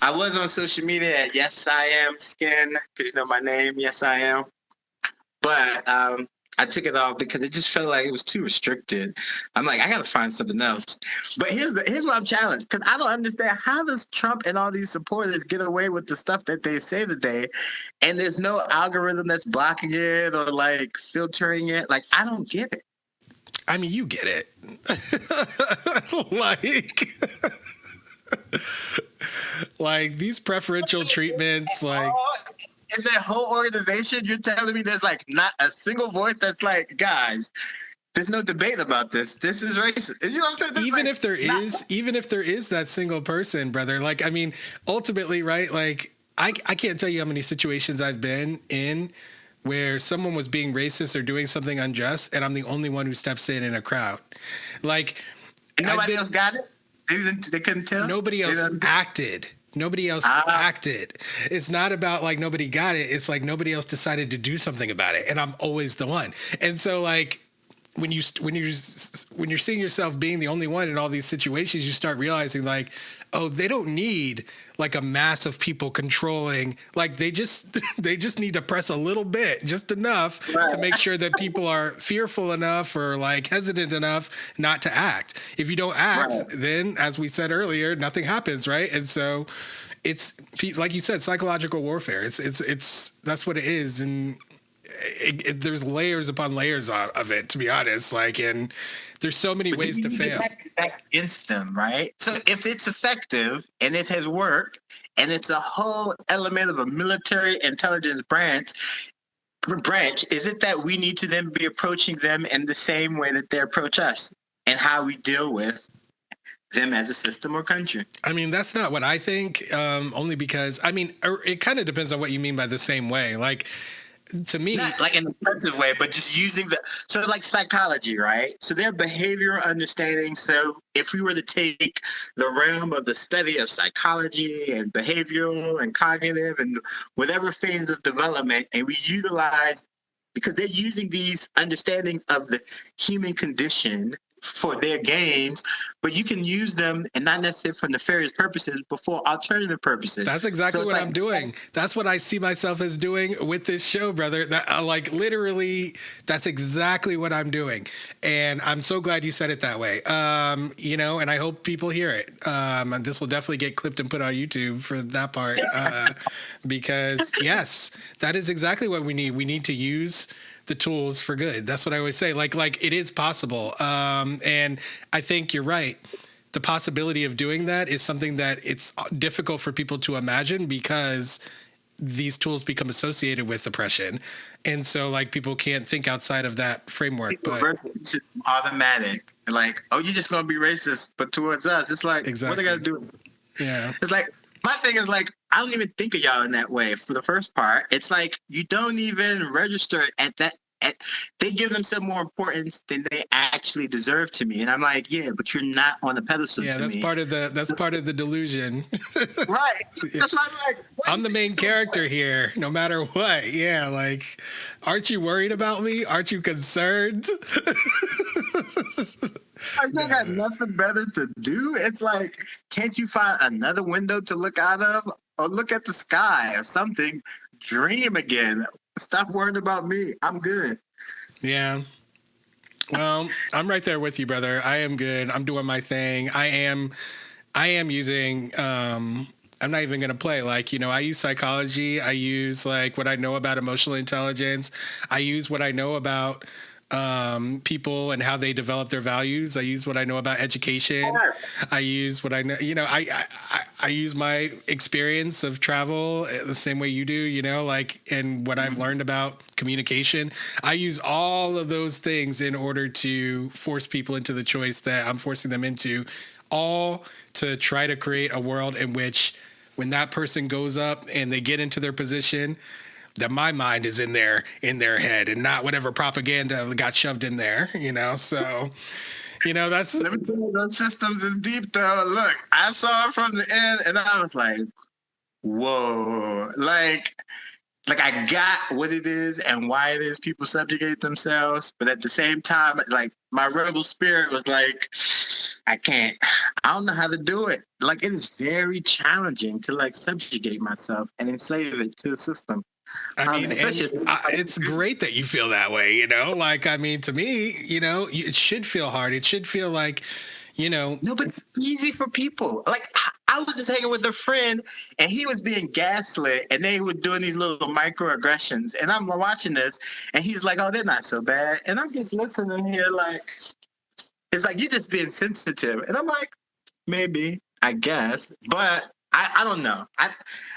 I was on social media at Yes I Am Skin, because you know my name, Yes I Am. But I took it off because it just felt like it was too restricted. I'm like, I gotta find something else. But here's what I'm challenged, because I don't understand, how does Trump and all these supporters get away with the stuff that they say today, and there's no algorithm that's blocking it or like filtering it? Like, I don't get it. I mean, you get it. like these preferential treatments, like in that whole organization, you're telling me there's like not a single voice that's like, guys, there's no debate about this. This is racist. You know what I'm saying? Even if there is that single person, brother, like, I mean, ultimately, right? Like, I can't tell you how many situations I've been in where someone was being racist or doing something unjust, and I'm the only one who steps in a crowd. Like, and nobody else got it? They couldn't tell? Nobody else acted. Nobody else acted. It's not about like nobody got it. It's like nobody else decided to do something about it, and I'm always the one. And so like when you're seeing yourself being the only one in all these situations, you start realizing like, oh, they don't need like a mass of people controlling. Like they just need to press a little bit, just enough to make sure that people are fearful enough or like hesitant enough not to act. If you don't act, then as we said earlier, nothing happens, right? And so it's like you said, psychological warfare. It's that's what it is, and there's layers upon layers of it, to be honest. Like, and there's so many ways to fail against them, right? So if it's effective and it has worked, and it's a whole element of a military intelligence branch, is it that we need to then be approaching them in the same way that they approach us, and how we deal with them as a system or country? I mean, that's not what I think. Only because, I mean, it kind of depends on what you mean by the same way. Like, to me, not like in an offensive way, but just using so like psychology, right? So their behavioral understanding. So if we were to take the realm of the study of psychology and behavioral and cognitive and whatever phase of development, and we utilize, because they're using these understandings of the human condition for their gains, but you can use them, and not necessarily for nefarious purposes, but for alternative purposes. That's exactly what I'm doing. That's what I see myself as doing with this show, brother. That like literally, that's exactly what I'm doing, and I'm so glad you said it that way. You know, and I hope people hear it. This will definitely get clipped and put on YouTube for that part, because yes, that is exactly what we need. We need to use the tools for good. That's what I always say. Like it is possible. And I think you're right. The possibility of doing that is something that it's difficult for people to imagine, because these tools become associated with oppression. And so like people can't think outside of that framework. But it's automatic. Like, oh, you're just going to be racist, but towards us, it's like, what they got to do? Yeah. It's like, my thing is like, I don't even think of y'all in that way. For the first part, it's like you don't even register at that. They give themselves more importance than they actually deserve to me, and I'm like, yeah, but you're not on the pedestal. Yeah, that's part of the delusion. Right. Yeah. That's why I'm like, I'm the main character here, no matter what. Yeah, like, aren't you worried about me? Aren't you concerned? I still got nothing better to do. It's like, can't you find another window to look out of, or look at the sky or something? Dream again. Stop worrying about me. I'm good. Yeah. Well, I'm right there with you, brother. I am good. I'm doing my thing. I am using, I'm not even going to play. Like, you know, I use psychology. I use like what I know about emotional intelligence. I use what I know about people and how they develop their values. I use what I know about education. I use what I know, you know, I use my experience of travel the same way you do, you know, like, and what I've learned about communication. I use all of those things in order to force people into the choice that I'm forcing them into, all to try to create a world in which when that person goes up and they get into their position, that my mind is in their head and not whatever propaganda got shoved in there, you know? So, you know, that's... Let me tell you, those systems is deep, though. Look, I saw it from the end, and I was like, whoa. Like, like I got what it is and why it is people subjugate themselves, but at the same time, like my rebel spirit was like, I can't, I don't know how to do it. Like it is very challenging to like subjugate myself and enslave it to the system. I mean, and Especially it's great that you feel that way, you know? Like, I mean, to me, you know, it should feel hard. It should feel like, you know. no, but it's easy for people. Like I was just hanging with a friend and he was being gaslit and they were doing these little microaggressions. And I'm watching this and he's like, oh, they're not so bad. And I'm just listening here like, it's like, you're just being sensitive. And I'm like, maybe, I guess. But I don't know.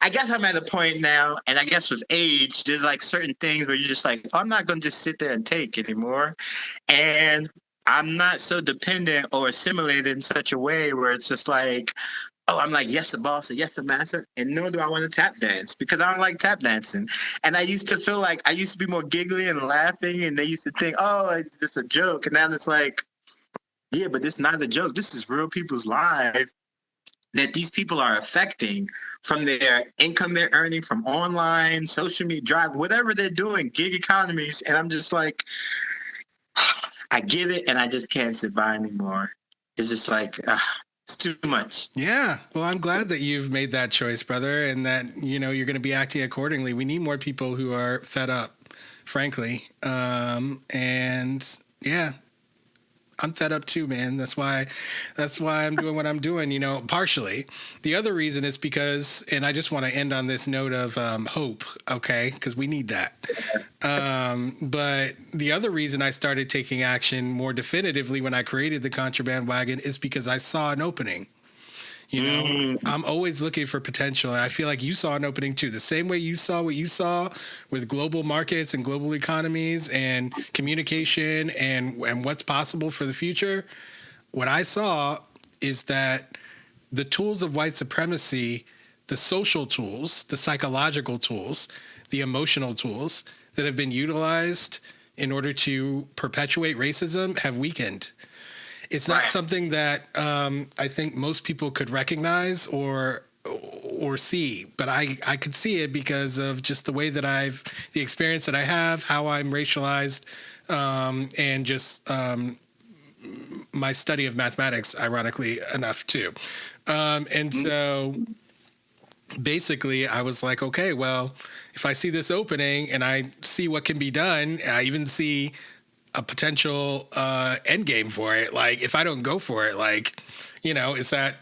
I guess I'm at a point now, and I guess with age, there's like certain things where you're just like, oh, I'm not going to just sit there and take anymore. And I'm not so dependent or assimilated in such a way where it's just like, oh, I'm like, yes, a boss, and yes, a master, and nor do I want to tap dance because I don't like tap dancing. And I used to feel like I used to be more giggly and laughing, and they used to think, oh, it's just a joke. And now it's like, yeah, but this is not a joke. This is real people's lives that these people are affecting from their income they're earning from online, social media, drive, whatever they're doing, gig economies. And I'm just like, I get it, and I just can't sit by anymore. It's just like, it's too much. Yeah. Well, I'm glad that you've made that choice, brother, and that, you know, you're going to be acting accordingly. We need more people who are fed up, frankly. And yeah, I'm fed up too, man. That's why I'm doing what I'm doing, you know, partially. The other reason is because, and I just want to end on this note of hope, okay? Because we need that. But the other reason I started taking action more definitively when I created the Contraband Wagon is because I saw an opening. You know, I'm always looking for potential. And I feel like you saw an opening too. The same way you saw what you saw with global markets and global economies and communication and what's possible for the future. What I saw is that the tools of white supremacy, the social tools, the psychological tools, the emotional tools that have been utilized in order to perpetuate racism have weakened. It's not something that I think most people could recognize or see, but I could see it because of just the way that the experience that I have, how I'm racialized, and just my study of mathematics, ironically enough, too. And so basically I was like, okay, well, if I see this opening and I see what can be done, I even see a potential end game for it. Like if I don't go for it, like, you know, it's that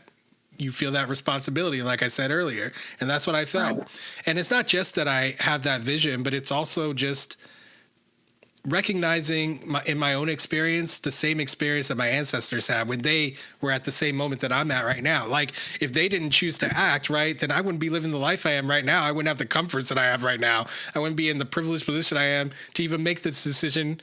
you feel that responsibility, like I said earlier. And that's what I felt. Right. And it's not just that I have that vision, but it's also just recognizing in my own experience, the same experience that my ancestors had when they were at the same moment that I'm at right now. Like if they didn't choose to act, right, then I wouldn't be living the life I am right now. I wouldn't have the comforts that I have right now. I wouldn't be in the privileged position I am to even make this decision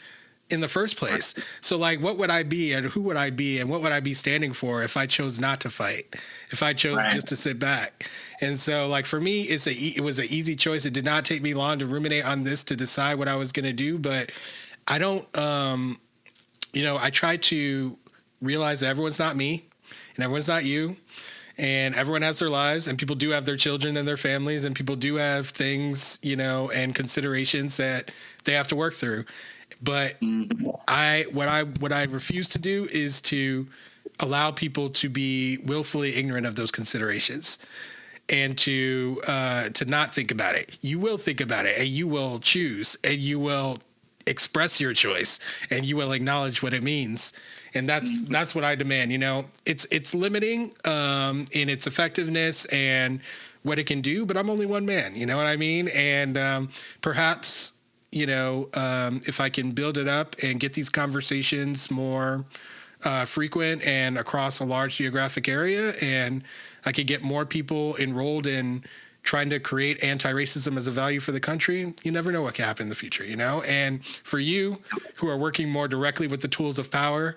in the first place. So like, what would I be and who would I be and what would I be standing for if I chose not to fight, if I chose just to sit back? And so like, for me, it was an easy choice. It did not take me long to ruminate on this to decide what I was going to do. But I don't, you know, I try to realize that everyone's not me and everyone's not you. And everyone has their lives, and people do have their children and their families, and people do have things, you know, and considerations that they have to work through. But what I refuse to do is to allow people to be willfully ignorant of those considerations and to not think about it. You will think about it, and you will choose, and you will express your choice, and you will acknowledge what it means. And that's what I demand. You know, it's limiting in its effectiveness and what it can do, but I'm only one man. You know what I mean? And perhaps, you know, if I can build it up and get these conversations more frequent and across a large geographic area, and I could get more people enrolled in trying to create anti-racism as a value for the country, you never know what can happen in the future, you know? And for you who are working more directly with the tools of power,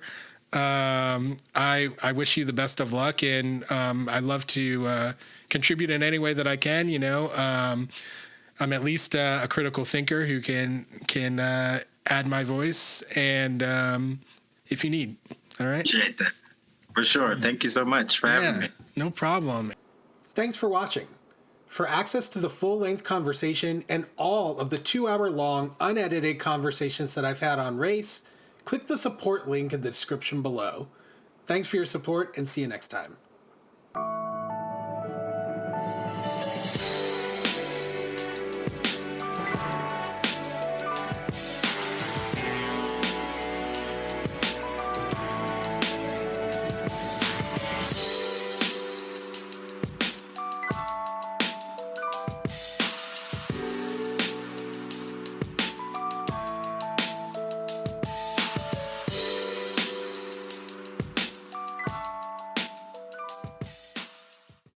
I wish you the best of luck, and I'd love to contribute in any way that I can, you know. I'm at least a critical thinker who can add my voice, and if you need, all right? Appreciate that. For sure. Thank you so much for having me. No problem. Thanks for watching. For access to the full-length conversation and all of the 2-hour-long, unedited conversations that I've had on race, click the support link in the description below. Thanks for your support, and see you next time.